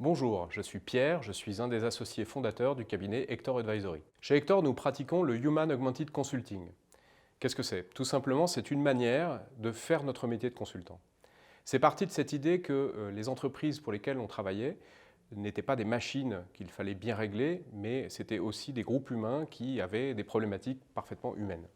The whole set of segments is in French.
Bonjour, je suis Pierre, je suis un des associés fondateurs du cabinet Hector Advisory. Chez Hector, nous pratiquons le Human Augmented Consulting. Qu'est-ce que c'est? Tout simplement, c'est une manière de faire notre métier de consultant. C'est parti de cette idée que les entreprises pour lesquelles on travaillait n'étaient pas des machines qu'il fallait bien régler, mais c'était aussi des groupes humains qui avaient des problématiques parfaitement humaines.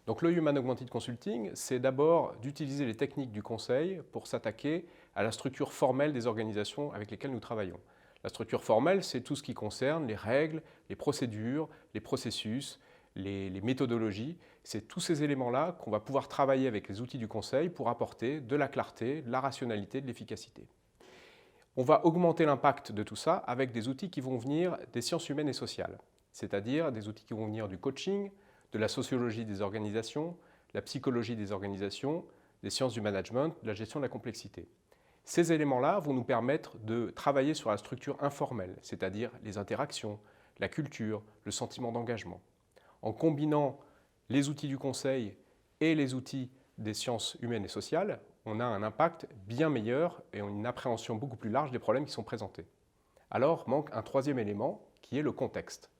Donc le Human Augmented Consulting, c'est d'abord d'utiliser les techniques du conseil pour s'attaquer à la structure formelle des organisations avec lesquelles nous travaillons. La structure formelle, c'est tout ce qui concerne les règles, les procédures, les processus, les méthodologies. C'est tous ces éléments-là qu'on va pouvoir travailler avec les outils du conseil pour apporter de la clarté, de la rationalité, de l'efficacité. On va augmenter l'impact de tout ça avec des outils qui vont venir des sciences humaines et sociales, c'est-à-dire des outils qui vont venir du coaching, de la sociologie des organisations, la psychologie des organisations, des sciences du management, de la gestion de la complexité. Ces éléments-là vont nous permettre de travailler sur la structure informelle, c'est-à-dire les interactions, la culture, le sentiment d'engagement. En combinant les outils du conseil et les outils des sciences humaines et sociales, on a un impact bien meilleur et une appréhension beaucoup plus large des problèmes qui sont présentés. Alors manque un troisième élément qui est le contexte.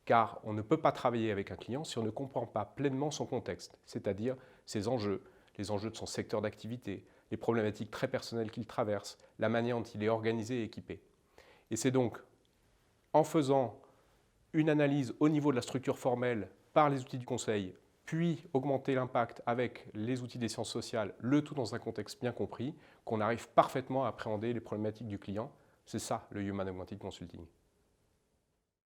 Car on ne peut pas travailler avec un client si on ne comprend pas pleinement son contexte, c'est-à-dire ses enjeux, les enjeux de son secteur d'activité, les problématiques très personnelles qu'il traverse, la manière dont il est organisé et équipé. Et c'est donc en faisant une analyse au niveau de la structure formelle par les outils du conseil, puis augmenter l'impact avec les outils des sciences sociales, le tout dans un contexte bien compris, qu'on arrive parfaitement à appréhender les problématiques du client. C'est ça le Human Augmented Consulting.